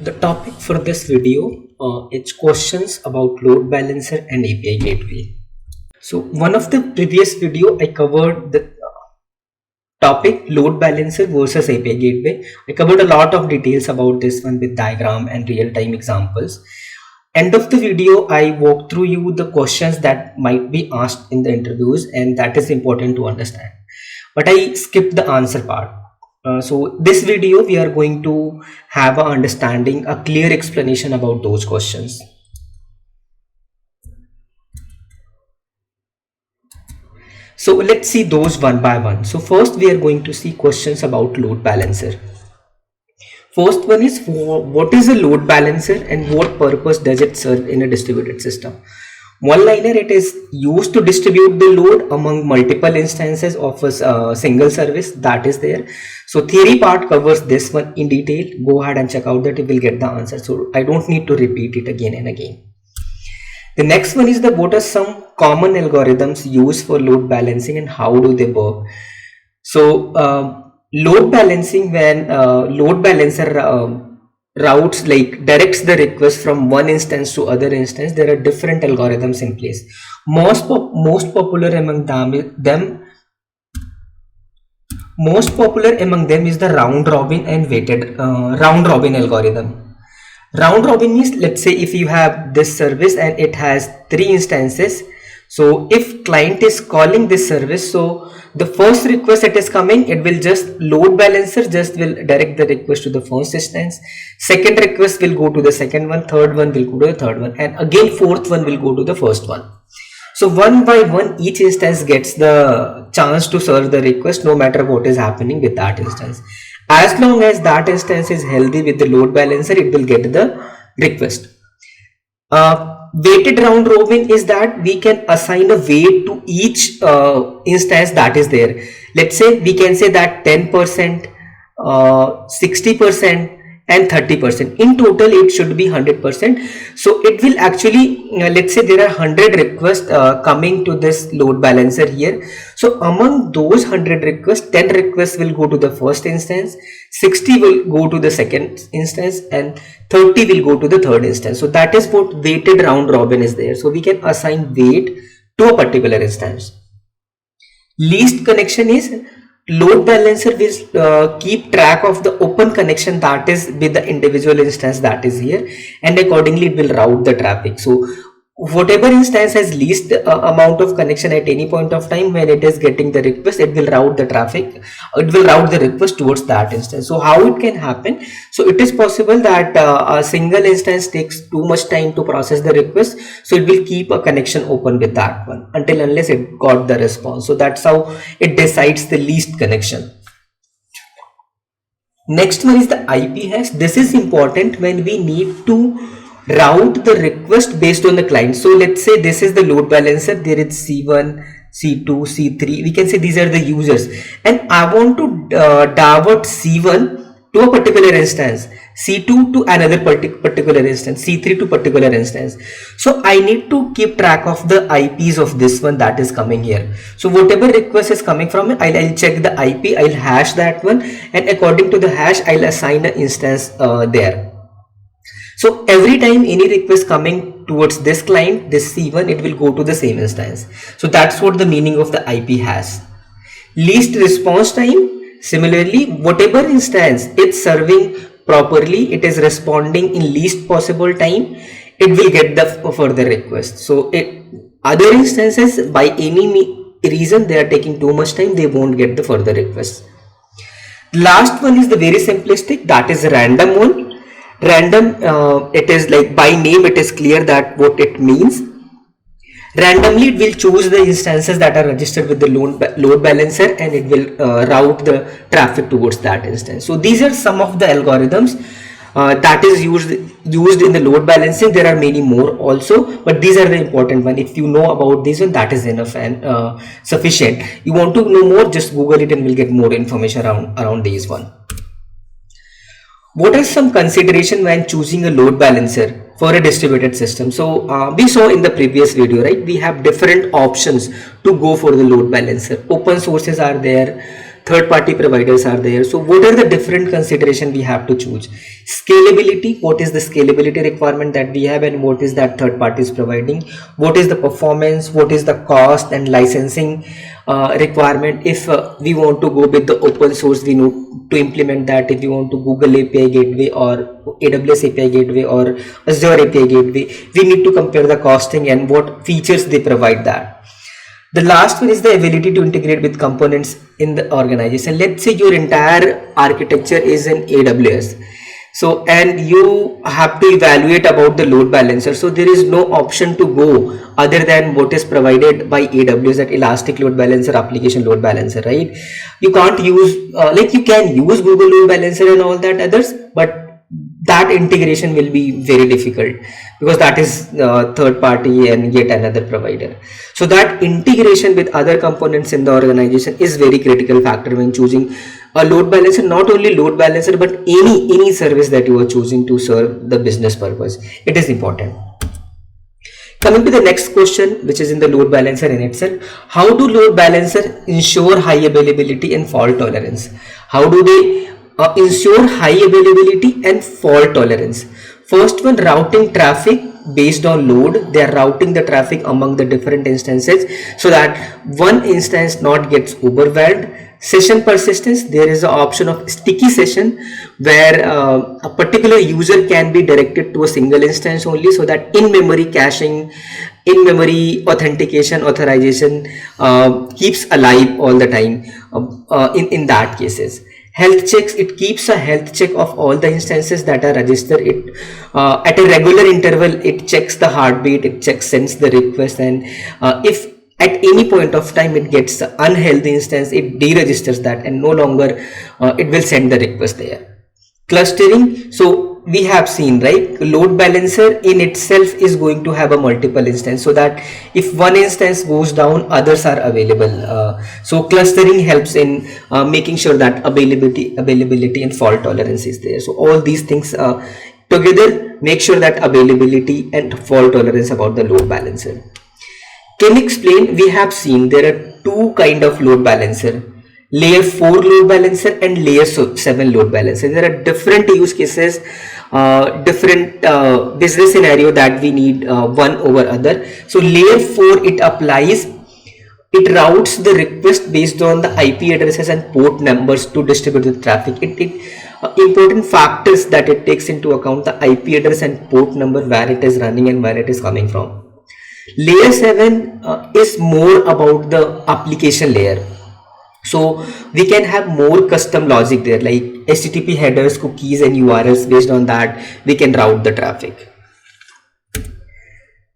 The topic for this video is questions about load balancer and API gateway. So one of the previous video I covered the topic load balancer versus API gateway. I covered a lot of details about this one with diagram and real-time examples. End of the video, I walk through you the questions that might be asked in the interviews, and that is important to understand. But I skipped the answer part. So this video we are going to have a understanding, a clear explanation about those questions. So let's see those one by one. So first we are going to see questions about load balancer. First one is, what is a load balancer and what purpose does it serve in a distributed system? One liner, it is used to distribute the load among multiple instances of a single service that is there. So theory part covers this one in detail. Go ahead and check out that, you will get the answer. So I don't need to repeat it again and again. The next one is what are some common algorithms used for load balancing and how do they work? So load balancing, when load balancer routes directs the request from one instance to other instance, there are different algorithms in place. Most popular among them is the round robin and weighted round robin algorithm. Round robin means, let's say if you have this service and it has 3 instances. So if client is calling this service, so the first request that is coming, it will just load balancer just will direct the request to the first instance. Second request will go to the second one, third one will go to the third one, and again fourth one will go to the first one. So one by one each instance gets the chance to serve the request no matter what is happening with that instance. As long as that instance is healthy with the load balancer, it will get the request. Weighted round robin is that we can assign a weight to each instance that is there. Let's say we can say that 10%, 60% and 30%. In total it should be 100%. So it will actually, let's say there are 100 requests coming to this load balancer here. So among those 100 requests, 10 requests will go to the first instance, 60 will go to the second instance, and 30 will go to the third instance. So that is what weighted round robin is there. So we can assign weight to a particular instance. Least connection is load balancer will keep track of the open connection that is with the individual instance that is here, and accordingly it will route the traffic. So whatever instance has least amount of connection at any point of time, when it is getting the request, it will route the traffic, it will route the request towards that instance. So how it can happen? So it is possible that a single instance takes too much time to process the request, so it will keep a connection open with that one until unless it got the response. So that's how it decides the least connection. Next one is the IP hash. This is important when we need to route the request based on the client. So let's say this is the load balancer, there is C1, C2, C3, we can say these are the users, and I want to divert C1 to a particular instance, C2 to another particular instance, C3 to particular instance. So I need to keep track of the IPs of this one that is coming here. So whatever request is coming from it, I'll check the IP, I'll hash that one, and according to the hash I'll assign an instance there. So every time any request coming towards this client, this C1, it will go to the same instance. So that's what the meaning of the IP has. Least response time, similarly, whatever instance it's serving properly, it is responding in least possible time, it will get the further request. So other instances, by any reason they are taking too much time, they won't get the further request. Last one is the very simplistic, that is random one. Random, it is like by name it is clear that what it means. Randomly it will choose the instances that are registered with the load balancer, and it will route the traffic towards that instance. So these are some of the algorithms that is used in the load balancing. There are many more also, but these are the important one. If you know about this one, that is enough and sufficient. You want to know more, just Google it and we'll get more information around these one. What are some consideration when choosing a load balancer for a distributed system? So we saw in the previous video, right? We have different options to go for the load balancer. Open sources are there, third party providers are there. So what are the different consideration we have to choose? Scalability, what is the scalability requirement that we have and what is that third party is providing? What is the performance, what is the cost and licensing requirement? If we want to go with the open source, we need to implement that. If you want to Google API gateway or AWS API gateway or Azure API gateway, we need to compare the costing and what features they provide that. The last one is the ability to integrate with components in the organization. Let's say your entire architecture is in AWS. So, and you have to evaluate about the load balancer. So there is no option to go other than what is provided by AWS, that elastic load balancer, application load balancer, right? You can't use, like you can use Google load balancer and all that others, but that integration will be very difficult because that is third party and yet another provider. So that integration with other components in the organization is very critical factor when choosing a load balancer. Not only load balancer, but any service that you are choosing to serve the business purpose, it is important. Coming to the next question, which is in the load balancer in itself, how do load balancer ensure high availability and fault tolerance? How do they ensure high availability and fault tolerance? First one, routing traffic based on load. They are routing the traffic among the different instances so that one instance not gets overwhelmed. Session persistence, there is an option of sticky session where a particular user can be directed to a single instance only, so that in-memory caching, in-memory authentication, authorization keeps alive all the time in that cases. Health checks, it keeps a health check of all the instances that are registered. It at a regular interval, it checks the heartbeat, it sends the request, and if at any point of time it gets the unhealthy instance, it deregisters that and no longer it will send the request there. Clustering, so we have seen, right, load balancer in itself is going to have a multiple instance, so that if one instance goes down, others are available. So clustering helps in making sure that availability and fault tolerance is there. So all these things together make sure that availability and fault tolerance about the load balancer. Can you explain? We have seen there are two kind of load balancer, layer 4 load balancer and layer 7 load balancer. There are different use cases, different business scenario that we need one over other. So layer 4, it applies, it routes the request based on the IP addresses and port numbers to distribute the traffic. Important factors that it takes into account: the IP address and port number, where it is running and where it is coming from. Layer 7 is more about the application layer. So we can have more custom logic there, like HTTP headers, cookies and URLs. Based on that, we can route the traffic.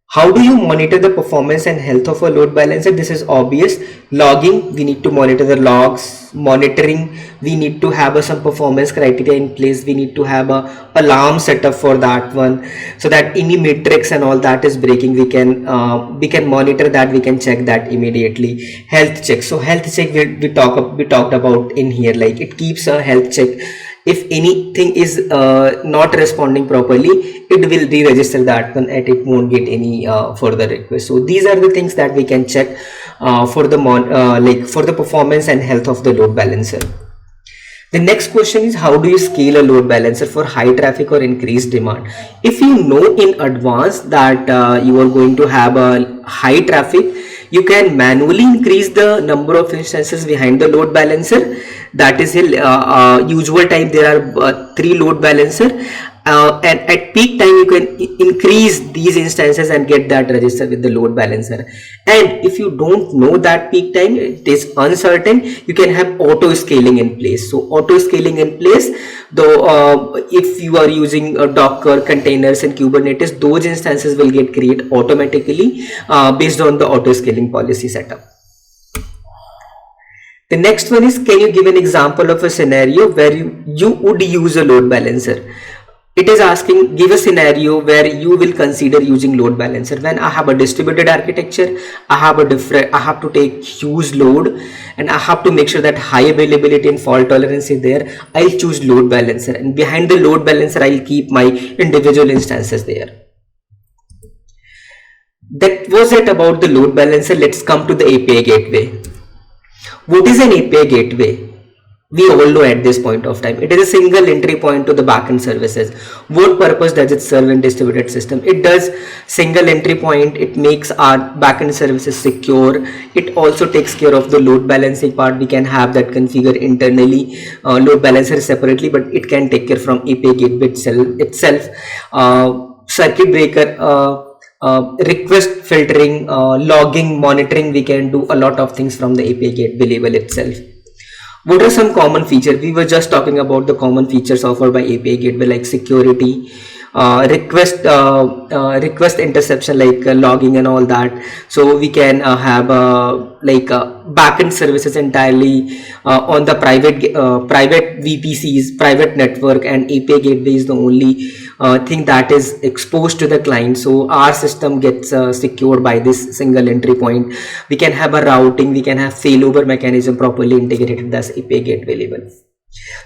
How do you monitor the performance and health of a load balancer? This is obvious. Logging, we need to monitor the logs. Monitoring, we need to have some performance criteria in place. We need to have a alarm setup for that one, so that any matrix and all that is breaking, we can monitor that, we can check that immediately. Health check, so health check we talked about in here, like it keeps a health check. If anything is not responding properly, it will re-register that one and it won't get any further request. So these are the things that we can check for the for the performance and health of the load balancer. The next question is, how do you scale a load balancer for high traffic or increased demand? If you know in advance that you are going to have a high traffic, you can manually increase the number of instances behind the load balancer. That is usual time there are 3 load balancer, and at peak time you can increase these instances and get that registered with the load balancer. And if you don't know that peak time, it is uncertain, you can have auto scaling in place. So auto scaling in place, though if you are using Docker containers and Kubernetes, those instances will get created automatically based on the auto scaling policy setup. The next one is, can you give an example of a scenario where you would use a load balancer? It is asking, give a scenario where you will consider using load balancer. When I have a distributed architecture, I have to take huge load and I have to make sure that high availability and fault tolerance is there. I'll choose load balancer, and behind the load balancer, I'll keep my individual instances there. That was it about the load balancer. Let's come to the API gateway. What is an API gateway? we all know at this point of time. It is a single entry point to the backend services. What purpose does it serve in distributed system? It does single entry point. It makes our backend services secure. It also takes care of the load balancing part. We can have that configured internally, load balancer separately, but it can take care from API gateway itself. Circuit breaker, request filtering, logging, monitoring. We can do a lot of things from the API gateway level itself. What are some common features? We were just talking about the common features offered by API gateway, like security, request interception, like logging and all that. So we can have backend services entirely on the private VPCs, private network, and API gateway is the only thing that is exposed to the client. So our system gets secured by this single entry point. We can have a routing, we can have failover mechanism properly integrated as API gateway level.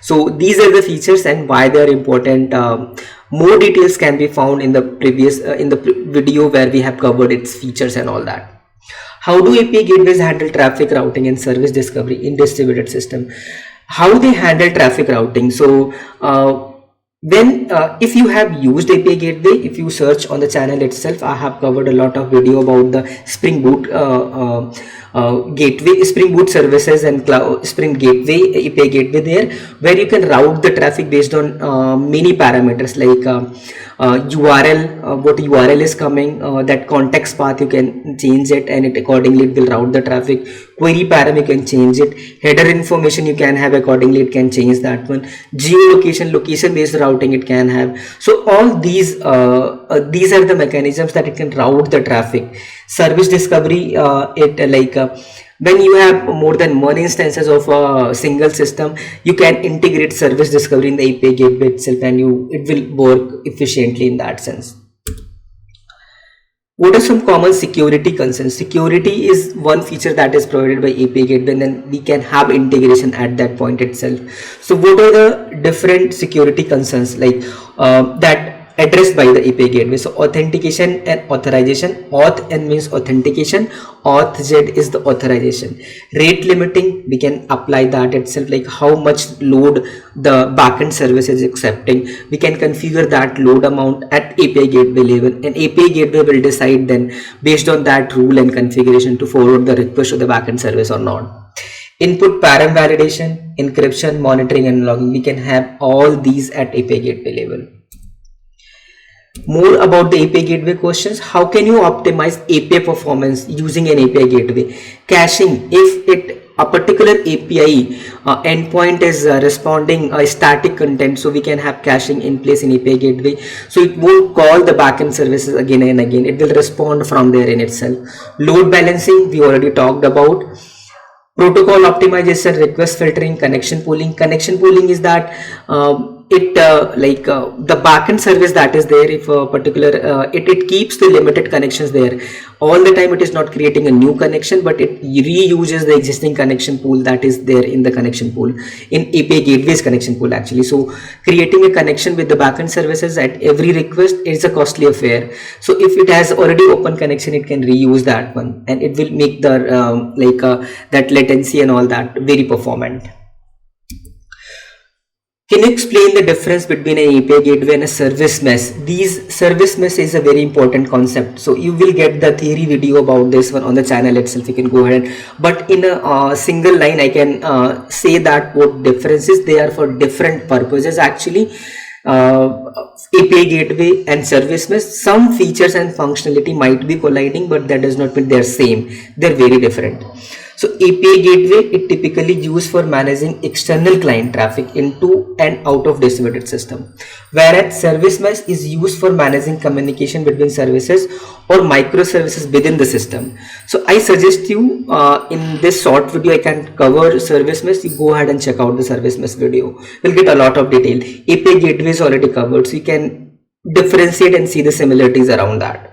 So these are the features and why they are important. More details can be found in the previous video where we have covered its features and all that. How do API gateways handle traffic routing and service discovery in distributed system? How they handle traffic routing? So when if you have used API gateway, if you search on the channel itself, I have covered a lot of video about the Spring Boot gateway, Spring Boot services and Spring Gateway, API gateway there, where you can route the traffic based on many parameters like URL, what URL is coming, that context path you can change it, and it accordingly it will route the traffic. Query param you can change it, header information you can have, accordingly it can change that one. Geolocation, location based routing it can have. So all these are the mechanisms that it can route the traffic. Service discovery, when you have more than one instances of a single system, you can integrate service discovery in the API gateway itself, and it will work efficiently in that sense. What are some common security concerns? Security is one feature that is provided by API gateway, and then we can have integration at that point itself. So what are the different security concerns like that addressed by the API gateway? So authentication and authorization. Auth N means authentication, auth Z is the authorization. Rate limiting, we can apply that itself, like how much load the backend service is accepting. We can configure that load amount at API gateway level, and API gateway will decide then based on that rule and configuration to forward the request to the backend service or not. Input param validation, encryption, monitoring and logging, we can have all these at API gateway level. More about the API gateway questions. How can you optimize API performance using an API gateway? Caching, if a particular API endpoint is responding a static content, so we can have caching in place in API gateway, so it won't call the backend services again and again, it will respond from there in itself. Load balancing, we already talked about. Protocol optimization, request filtering, connection pooling. Connection pooling is that the backend service that is there, if a particular it keeps the limited connections there all the time. It is not creating a new connection, but it reuses the existing connection pool that is there in the connection pool, in API gateway's connection pool actually. So creating a connection with the backend services at every request is a costly affair. So if it has already open connection, it can reuse that one, and it will make the that latency and all that very performant. Can you explain the difference between an API gateway and a service mesh? These service mesh is a very important concept. So you will get the theory video about this one on the channel itself. You can go ahead. But in a single line, I can say that what differences, they are for different purposes actually. API gateway and service mesh, some features and functionality might be colliding, but that does not mean they're same. They're very different. So API gateway, it typically used for managing external client traffic into and out of distributed system, whereas service mesh is used for managing communication between services or microservices within the system. So I suggest you in this short video I can cover service mesh. You go ahead and check out the service mesh video. You'll get a lot of detail. API gateway is already covered, so you can differentiate and see the similarities around that.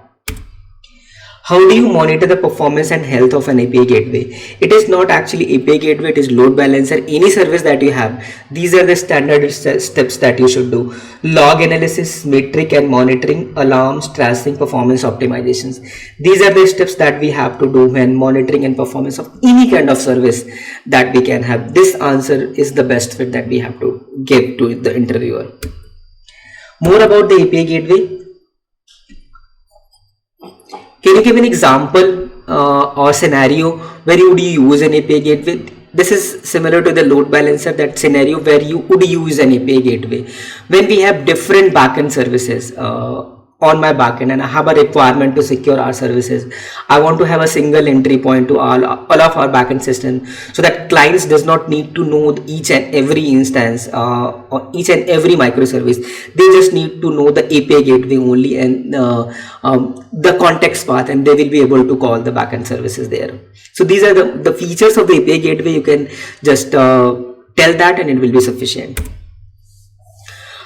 How do you monitor the performance and health of an API gateway? It is not actually API gateway, it is load balancer. Any service that you have, these are the standard steps that you should do. Log analysis, metric and monitoring, alarms, tracing, performance optimizations. These are the steps that we have to do when monitoring and performance of any kind of service that we can have. This answer is the best fit that we have to give to the interviewer. More about the API gateway. Can you give an example or scenario where you would use an API gateway? This is similar to the load balancer, that scenario where you would use an API gateway. When we have different backend services on my backend and I have a requirement to secure our services, I want to have a single entry point to all of our backend system, so that clients does not need to know each and every instance or each and every microservice. They just need to know the API gateway only and the context path, and they will be able to call the backend services there. So these are the features of the API gateway. You can just tell that and it will be sufficient.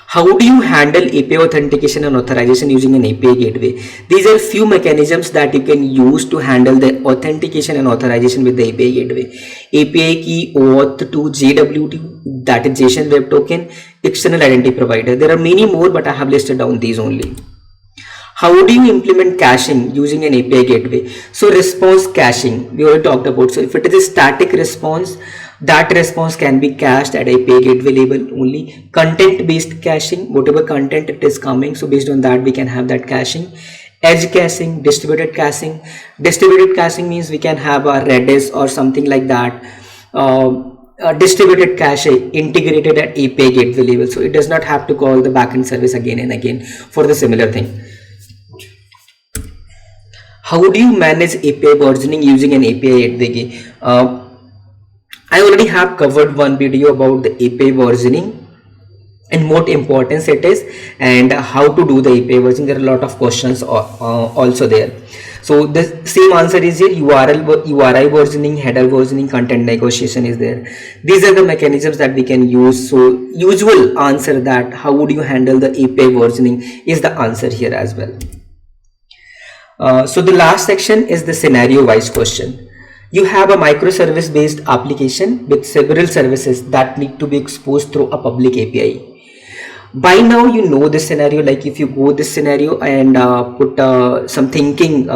How do you handle API authentication and authorization using an API gateway? These are few mechanisms that you can use to handle the authentication and authorization with the API gateway. API key, OAuth 2, JWT, that is JSON Web Token, external identity provider. There are many more, but I have listed down these only. How do you implement caching using an API gateway? So response caching, we already talked about. So if it is a static response, that response can be cached at API gateway level only. Content based caching, whatever content it is coming, so based on that we can have that caching. Edge caching, distributed caching. Distributed caching means we can have a Redis or something like that. Distributed cache integrated at API gateway level, so it does not have to call the backend service again and again for the similar thing. How do you manage API versioning using an API gateway? I already have covered one video about the API versioning and what importance it is and how to do the API versioning. There are a lot of questions also there. So the same answer is here. URI versioning, header versioning, content negotiation is there. These are the mechanisms that we can use. So usual answer that how would you handle the API versioning is the answer here as well. So the last section is the scenario wise question. You have a microservice based application with several services that need to be exposed through a public API. By now you know this scenario. Like if you go this scenario and put some thinking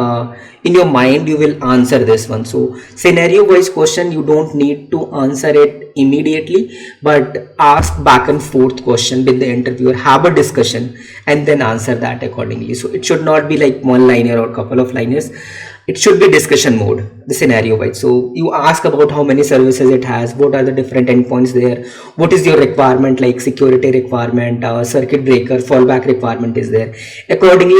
in your mind, you will answer this one. So scenario wise question, you don't need to answer it immediately, but ask back and forth question with the interviewer, have a discussion and then answer that accordingly. So it should not be like one liner or couple of liners. It should be discussion mode, the scenario wise. So you ask about how many services it has, what are the different endpoints there, what is your requirement, like security requirement, circuit breaker, fallback requirement is there. Accordingly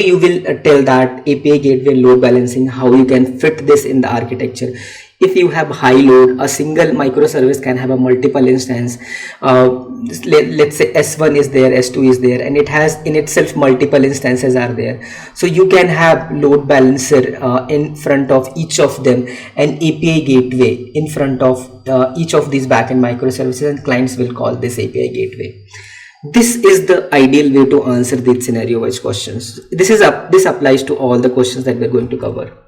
you will tell that API gateway load balancing, how you can fit this in the architecture. If you have high load, a single microservice can have a multiple instance. Let's say S1 is there, S2 is there, and it has in itself multiple instances are there. So you can have load balancer in front of each of them, and API gateway in front of each of these backend microservices, and clients will call this API gateway. This is the ideal way to answer these scenario wise questions. This applies to all the questions that we're going to cover.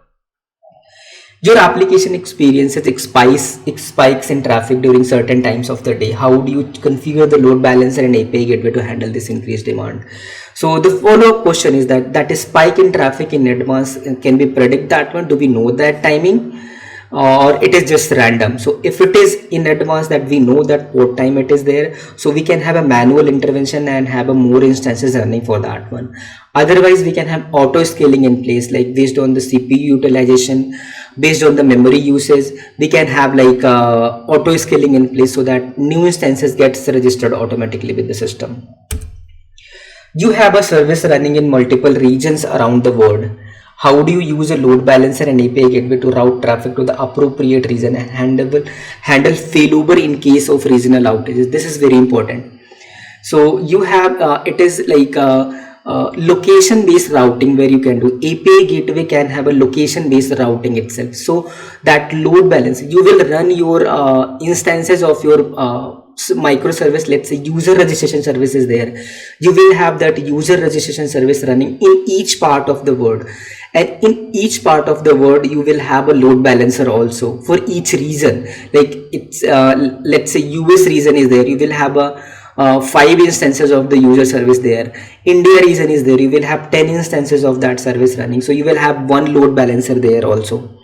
Your application experiences spikes in traffic during certain times of the day. How do you configure the load balancer and API gateway to handle this increased demand? So the follow-up question is that is spike in traffic in advance, can we predict that one? Do we know that timing? Or it is just random? So if it is in advance that we know that what time it is there, so we can have a manual intervention and have a more instances running for that one. Otherwise we can have auto scaling in place, like based on the CPU utilization, based on the memory usage, we can have like auto scaling in place so that new instances gets registered automatically with the system. You have a service running in multiple regions around the world. How do you use a load balancer and API gateway to route traffic to the appropriate region and handle failover in case of regional outages? This is very important. So you have it is like location based routing where you can do. API gateway can have a location based routing itself. So that load balance, you will run your instances of your microservice, let's say user registration service is there, you will have that user registration service running in each part of the word, and in each part of the word you will have a load balancer also for each region. Like it's let's say US region is there, you will have a 5 instances of the user service there. India region is there, you will have 10 instances of that service running, so you will have one load balancer there also.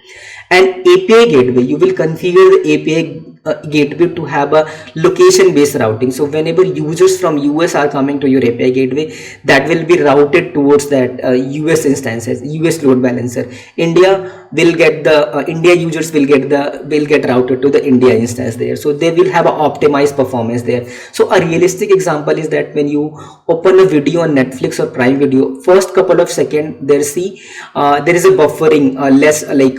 And API gateway, you will configure the API gateway to have a location based routing. So whenever users from US are coming to your API gateway, that will be routed towards that US instances, US load balancer. India will get the India users will get routed to the India instance there, so they will have a optimized performance there. So a realistic example is that when you open a video on Netflix or Prime Video, first couple of seconds there is a buffering, less like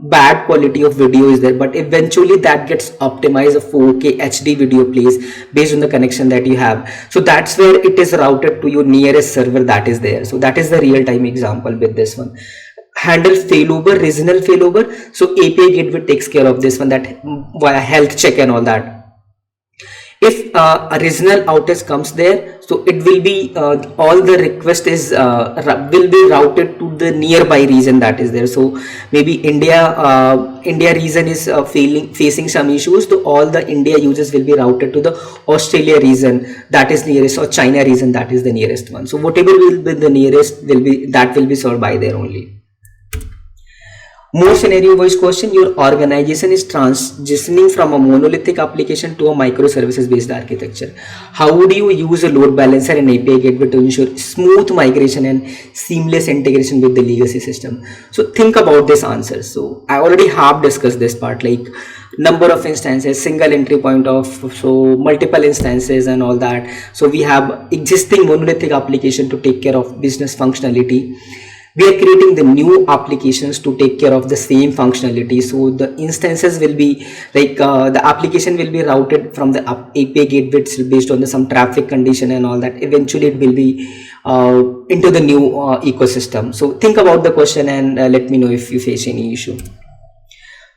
bad quality of video is there, but eventually that gets optimized, a 4K HD video plays based on the connection that you have. So that's where it is routed to your nearest server that is there. So that is the real-time example with this one. Handle failover, regional failover. So API gateway takes care of this one, that via health check and all that. If a regional outage comes there, so it will be all the request is will be routed to the nearby region that is there. So maybe India region is facing some issues, so all the India users will be routed to the Australia region that is nearest, or China region that is the nearest one. So whatever will be the nearest will be solved by there only. More scenario wise question, your organization is transitioning from a monolithic application to a microservices based architecture. How would you use a load balancer and API gateway to ensure smooth migration and seamless integration with the legacy system? So think about this answer. So I already have discussed this part, like number of instances, single entry point of, so multiple instances and all that. So we have existing monolithic application to take care of business functionality. We are creating the new applications to take care of the same functionality. So the instances will be like the application will be routed from the API gateway based on some traffic condition and all that. Eventually it will be into the new ecosystem. So think about the question and let me know if you face any issue.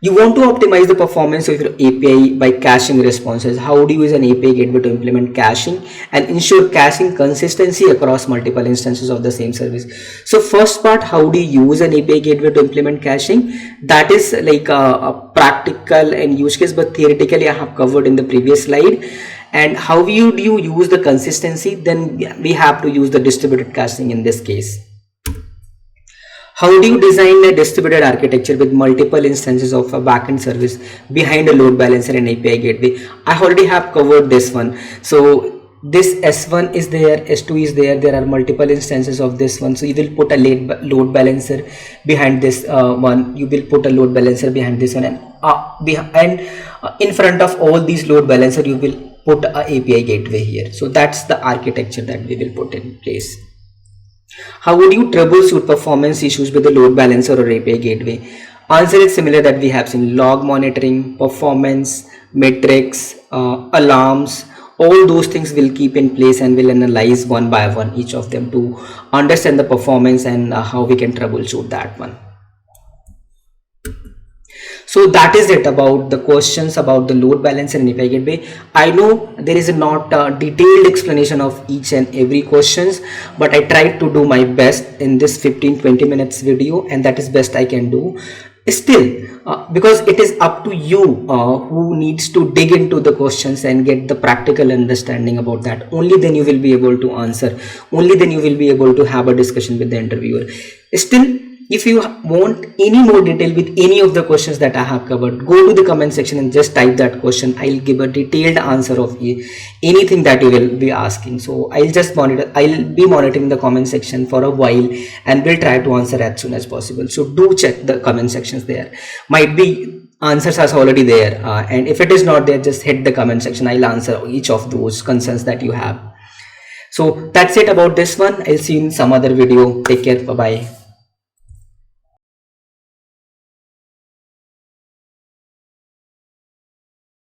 You want to optimize the performance of your API by caching responses. How do you use an API gateway to implement caching and ensure caching consistency across multiple instances of the same service? So first part, how do you use an API gateway to implement caching? That is like a practical and use case, but theoretically I have covered in the previous slide. And how do you use the consistency? Then we have to use the distributed caching in this case. How do you design a distributed architecture with multiple instances of a backend service behind a load balancer and API gateway? I already have covered this one. So this S1 is there, S2 is there, there are multiple instances of this one. So you will put a load balancer behind this one, you will put a load balancer behind this one, and in front of all these load balancer you will put a API gateway here. So that's the architecture that we will put in place. How would you troubleshoot performance issues with the load balancer or API gateway? Answer is similar that we have seen: log monitoring, performance, metrics, alarms. All those things will keep in place and will analyze one by one each of them to understand the performance and how we can troubleshoot that one. So that is it about the questions about the load balancer and API gateway. I know there is not a detailed explanation of each and every questions, but I tried to do my best in this 15-20 minutes video, and that is best I can do. Still, because it is up to you who needs to dig into the questions and get the practical understanding about that. Only then you will be able to answer. Only then you will be able to have a discussion with the interviewer. Still, if you want any more detail with any of the questions that I have covered, go to the comment section and just type that question. I'll give a detailed answer of anything that you will be asking. So I'll be monitoring the comment section for a while and will try to answer as soon as possible. So do check the comment sections there. Might be answers are already there, and if it is not there, just hit the comment section. I'll answer each of those concerns that you have. So that's it about this one. I'll see you in some other video. Take care. Bye bye.